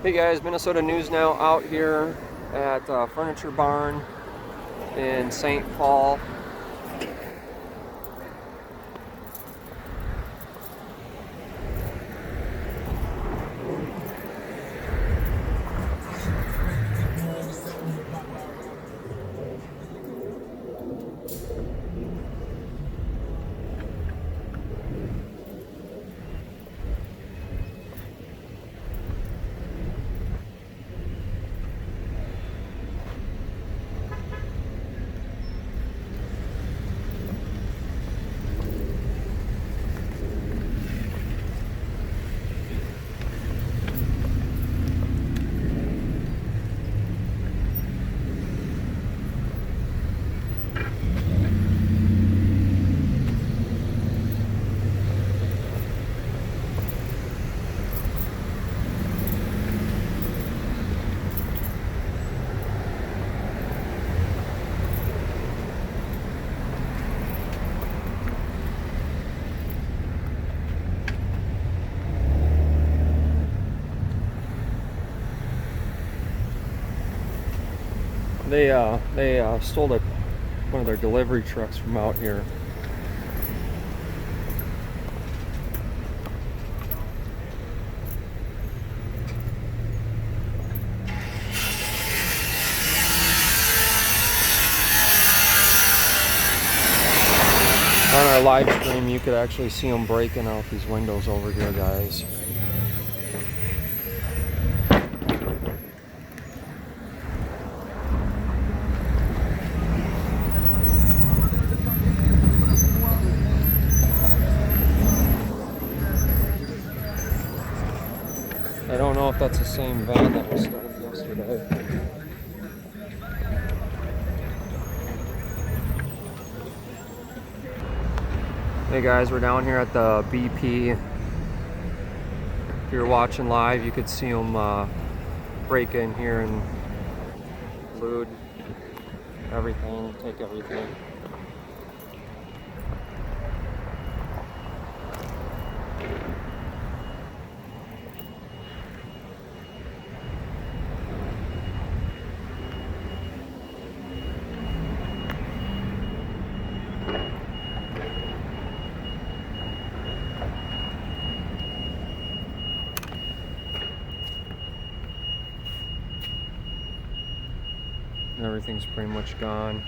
Hey guys, Minnesota News Now out here at Furniture Barn in St. Paul. They stole one of their delivery trucks from out here. On our live stream, you could actually see them breaking out these windows over here, guys. I don't know if that's the same van that was stolen yesterday. Hey guys, we're down here at the BP. If you're watching live, you could see them break in here and loot everything, take everything. Everything's pretty much gone.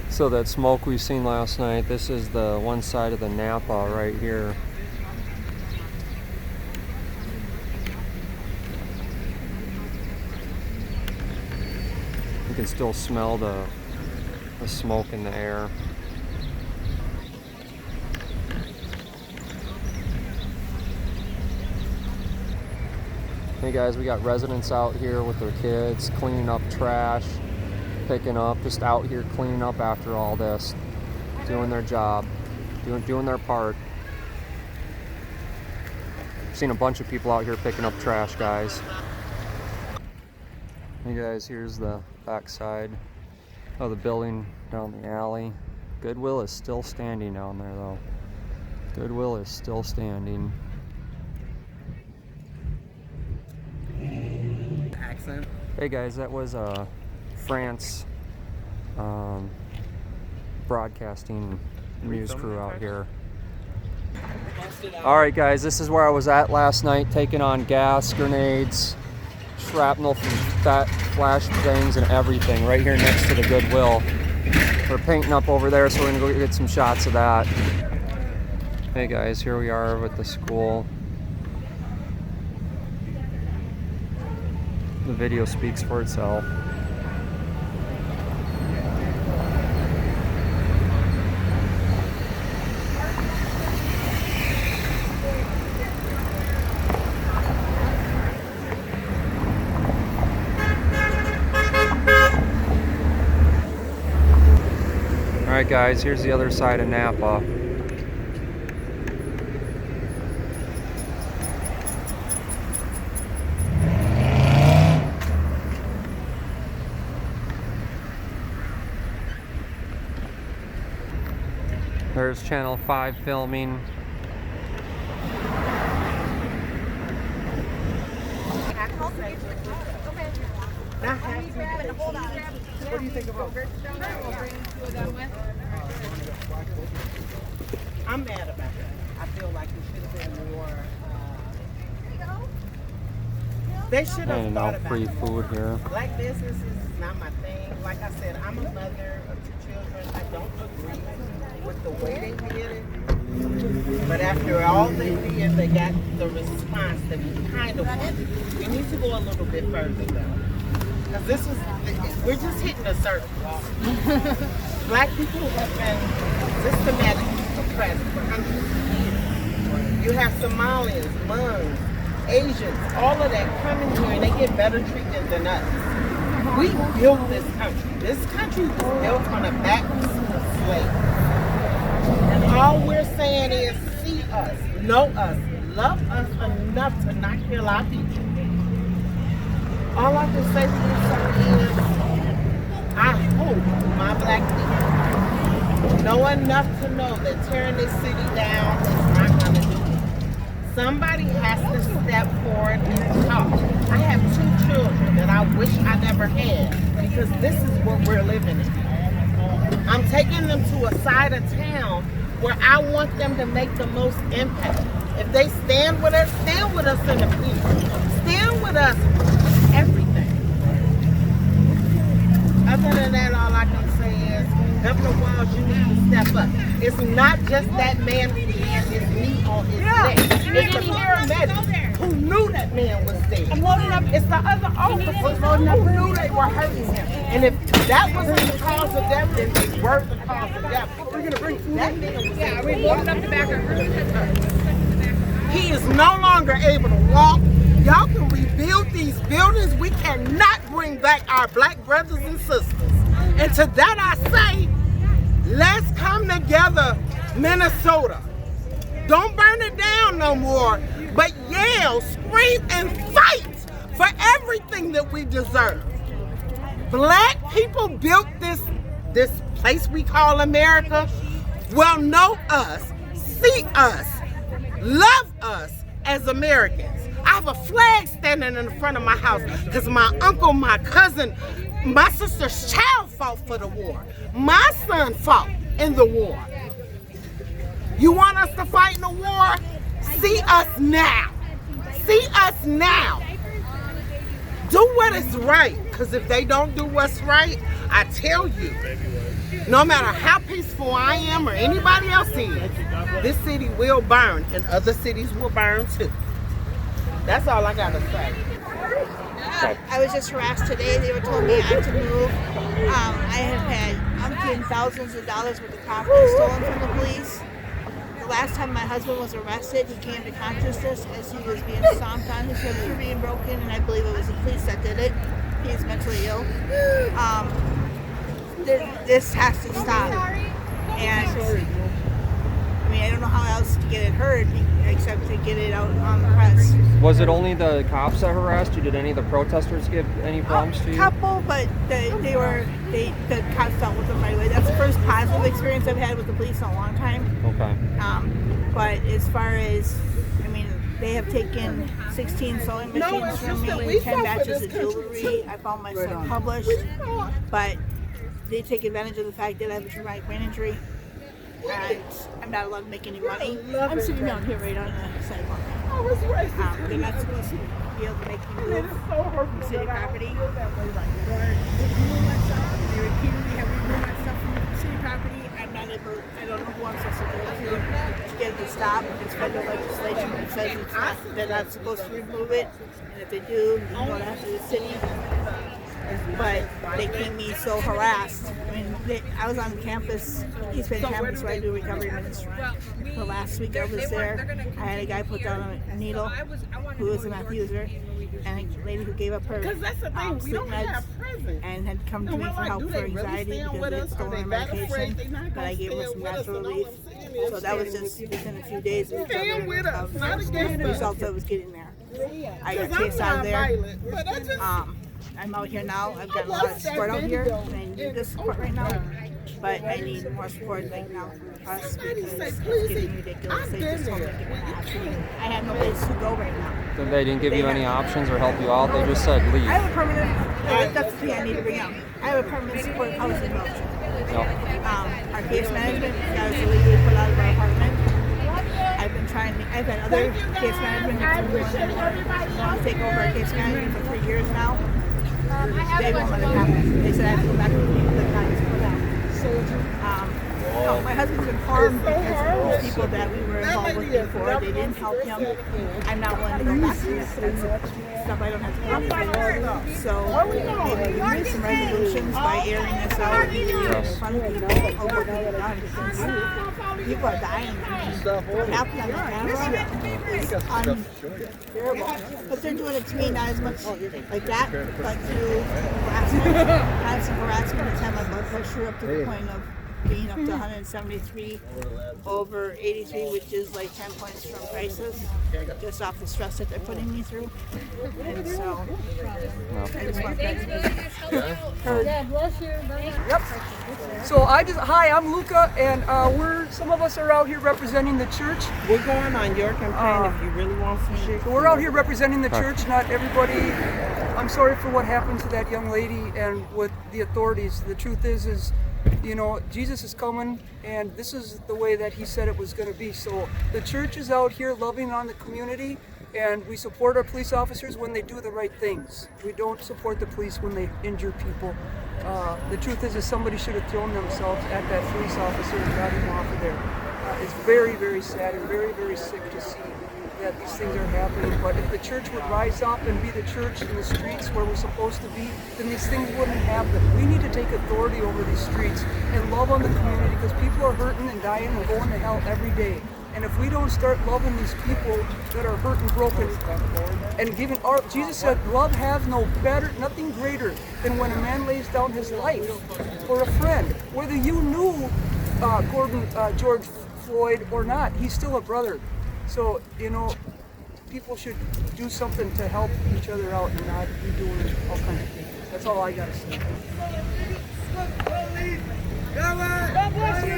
So that smoke we seen last night, this is the one side of the Napa right here. You can still smell the smoke in the air. Hey guys, we got residents out here with their kids cleaning up trash, picking up, just out here cleaning up after all this, doing their job, doing their part. Seen a bunch of people out here picking up trash, guys. Hey guys, here's the back side of the building down the alley. Goodwill is still standing down there though. Goodwill is still standing. Accent. Hey guys, that was France broadcasting news crew out here. Alright guys, this is where I was at last night, taking on gas grenades, shrapnel from that flash bangs and everything right here next to the Goodwill. We're painting up over there, so we're gonna go get some shots of that. Hey guys, here we are with the school. The video speaks for itself. Alright guys, here's the other side of Napa. There's Channel 5 filming. Not have to. What do you think about it? I'm mad about that. I feel like it should have been more. They should have thought about free it. food here. Black businesses is not my thing. Like I said, I'm a mother of 2 children. I don't agree with the way they did it. But after all they did, they got the response that we kind of wanted. We need to go a little bit further though. Because this is, we're just hitting the surface. Black people have been systematically oppressed for hundreds of years. You have Somalians, Hmong, Asians, all of that coming here and they get better treatment than us. We built this country. This country was built on the backs of slaves. And all we're saying is see us, know us, love us enough to not kill our people. All I can say to you, sir, is I hope my black people know enough to know that tearing this city down is not going to do it. Somebody has to step forward and talk. I have 2 children that I wish I never had because this is what we're living in. I'm taking them to a side of town where I want them to make the most impact. If they stand with us in the people. Stand with us everything. Other than that, all I can say is, Governor Walz, you need to step up. It's not just that man who had his knee on his neck. It's the paramedic who knew that man was dead. It's the other officers who knew they were hurting him. And if that wasn't the cause of death, then they were the cause of death. We're going to bring food. That man was dead. We loaded up the back of her. He is no longer able to walk. Y'all can rebuild these buildings. We cannot bring back our black brothers and sisters. And to that I say, let's come together, Minnesota. Don't burn it down no more, but yell, scream, and fight for everything that we deserve. Black people built this place we call America. Well, know us, see us, love us as Americans. I have a flag standing in the front of my house because my uncle, my cousin, my sister's child fought for the war. My son fought in the war. You want us to fight in the war? See us now. See us now. Do what is right, because if they don't do what's right, I tell you, no matter how peaceful I am or anybody else is, this city will burn and other cities will burn too. That's all I gotta say. I was just harassed today. They were telling me I have to move. I have had thousands of dollars worth of property stolen from the police. The last time my husband was arrested, he came to consciousness as he was being stomped on. His ribs were being broken, and I believe it was the police that did it. He is mentally ill. This has to stop. And I mean, I don't know how else to get it heard except to get it out on the press. Was it only the cops that harassed you? Did any of the protesters give any problems to you? A couple, but the cops dealt with them right away. That's the first positive experience I've had with the police in a long time. Okay. But as far as, I mean, they have taken 16 sewing machines from me, 10 batches of jewelry. I found myself published, but they take advantage of the fact that I have a traumatic brain injury. And I'm not allowed to make any money. I'm sitting down here right on the sidewalk. They're not supposed to be able to make me move from city property. They repeatedly have removed my stuff from city property. I'm not able, I don't know who I'm supposed to go to get it to stop. It's federal legislation that says they're not supposed to remove it. And if they do, you can go after the city. But they keep me so harassed. I mean, I was on campus, East Bay campus, where I do recovery ministry. The last week I was there, I had a guy put down a needle who was a meth user, and a lady who gave up her sleep meds and had come to me for help for anxiety because they had stolen her medication, but I gave her some natural relief. So that was just within a few days of the results I was getting there. I got chased out of there. I'm out here now. I've got a lot of support out here, and I need this support right now. but I need more support right now from the press because it's getting ridiculous. They just told me to get I have no place to go right now. So they didn't give you any options or help you out? They just said leave. I have a permanent, that's the thing I need to bring up. I have a permanent support housing option. Our case management got us illegally put out of our apartment. I've had other case management want to take over our case management for 3 years now. They won't let it happen. They said I have to go back to the county for that. No, my husband's been harmed because of the people that we were involved with before. They didn't help him. I'm not willing to go back to that. That's stuff I don't have to pay for. So maybe we can make some resolutions by airing this out in front of people of what we've done. Because people are dying. What happened on the camera is unbearable. But they're doing it to me not as much like that, but through harassment. I have some harassment that's had my blood pressure up to the point of being up to 173 over 83, which is like 10 points from crisis, just off the stress that they're putting me through. And so, I just want that to be heard. Yep. So hi, I'm Luca, and some of us are out here representing the church. We're going on your campaign if you really want some shit. So we're out here representing the church, not everybody. I'm sorry for what happened to that young lady and with the authorities. The truth is, you know, Jesus is coming, and this is the way that he said it was going to be. So the church is out here loving on the community, and we support our police officers when they do the right things. We don't support the police when they injure people. The truth is somebody should have thrown themselves at that police officer and got him off of there. It's very, very sad and very, very sick to see that these things are happening. But if the church would rise up and be the church in the streets where we're supposed to be, then these things wouldn't happen. We need to take authority over these streets and love on the community, because people are hurting and dying and going to hell every day. And if we don't start loving these people that are hurt and broken and giving Jesus said, love has nothing greater than when a man lays down his life for a friend. Whether you knew George Floyd or not, he's still a brother. So, you know, people should do something to help each other out and not be doing all kinds of things. That's all I got to say. God bless you.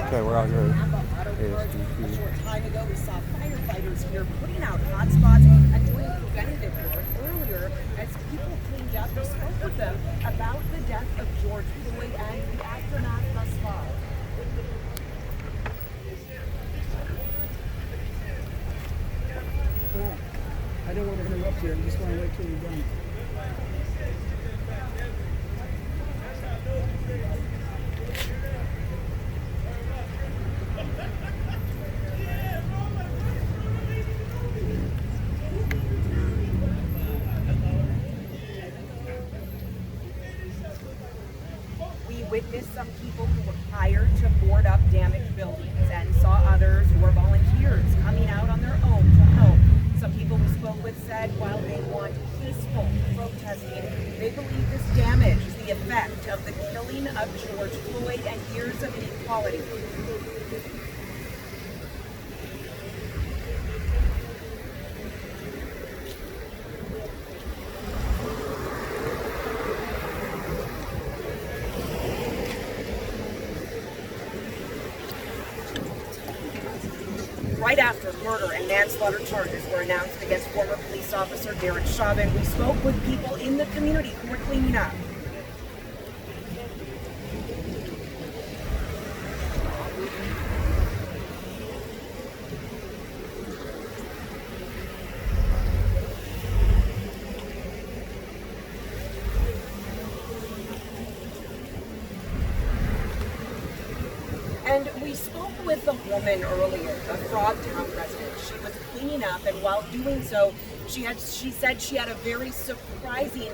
Okay, we're out here at A short time ago, we saw firefighters here putting out hotspots and doing preventative work earlier as people cleaned up. We spoke with them about the death of George Floyd and the aftermath thus far. I don't want to interrupt here. I just want to wait till you're done. Witnessed some people who were hired to board up damaged buildings and saw others who were volunteers coming out on their own to help. Some people we spoke with said while they want peaceful protesting, they believe this damage is the effect of the killing of George Floyd and years of inequality. Right after murder and manslaughter charges were announced against former police officer Darren Chauvin, we spoke with people in the community who were cleaning up. And we spoke with a woman earlier, a Frogtown resident. She was cleaning up, and while doing so, she said she had a very surprising,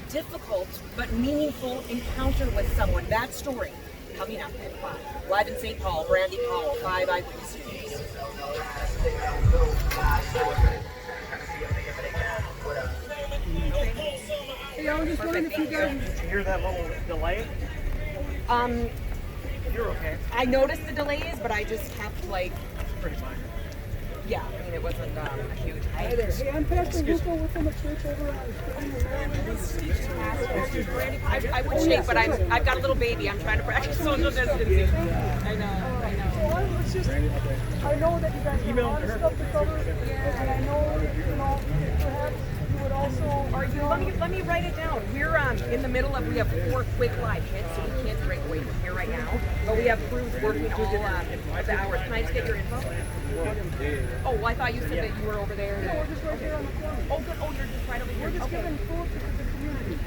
difficult, but meaningful encounter with someone. That story coming up at 5. Live in St. Paul, Brandy Powell, 5 Eyewitness News. Hey, I was just wondering if you guys... Did you hear that little delay? You're okay. I noticed the delays, but I just kept Pretty minor. Yeah, I mean, it wasn't a huge Hi there. Hey, I'm Pastor Lupo. We're from a church over on I would shake, but I've got a little baby. I'm trying to practice social distancing. I know. It's just, I know that you guys have a lot of stuff to cover, and I know, perhaps you would also, Let me write it down. We're in the middle of, we have 4 quick live hits, so we can't break away from here right now. But we have crews working all the hours. Can I just get your info? Oh, well, I thought you said that you were over there. no, we're just right here on the corner. Oh, good. Oh, you're just right over here. We're just Okay. giving food to the community.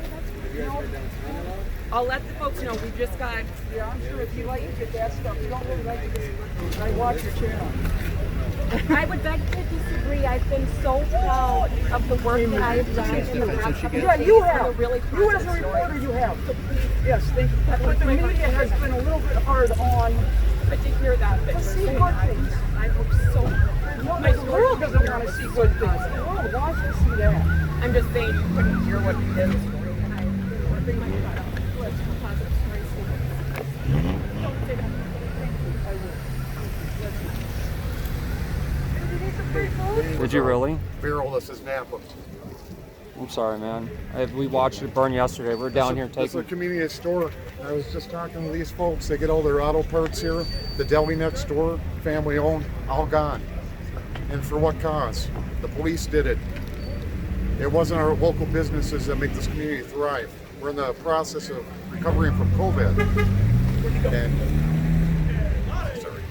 I'll let the folks know. We've just got. Yeah, I'm sure if you like to get that stuff, you don't really like to get it. I watch your channel. I would beg to disagree. I've been so proud of the work that I have done in the past couple Yeah, of days you for the have. really You as a positive reporter, stories. you have. So please, yes, thank you. But the media has been a little bit hard on. I did hear that. But Let's see you're saying good I- things. I hope so. No, the world doesn't want to see good things. The world wants to see that. I'm just saying you couldn't hear what you did. The story. And I think my positive stories. Don't say that. Did you really? Barrel, this is Napa. I'm sorry, man. We watched it burn yesterday. We're down here This is a taking. convenience store. I was just talking to these folks. They get all their auto parts here. The deli next door, family owned, all gone. And for what cause? The police did it. It wasn't our local businesses that make this community thrive. We're in the process of recovering from COVID. And sorry,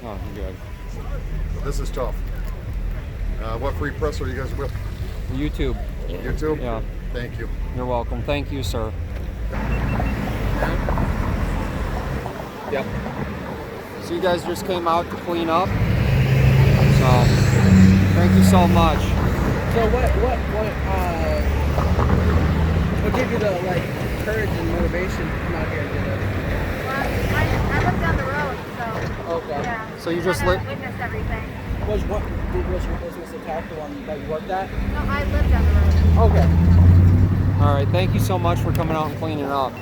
Oh, you're good. this is tough. What free press are you guys with? YouTube. YouTube? Yeah. Thank you. You're welcome. Thank you, sir. Yep. So you guys just came out to clean up. So thank you so much. So what gave you the courage and motivation to come out here and do this? I live down the road, so Okay. yeah. So you just kinda lit- witnessed everything. Was your business attack the one that you worked at? No, I live down the road. Okay. All right. Thank you so much for coming out and cleaning up.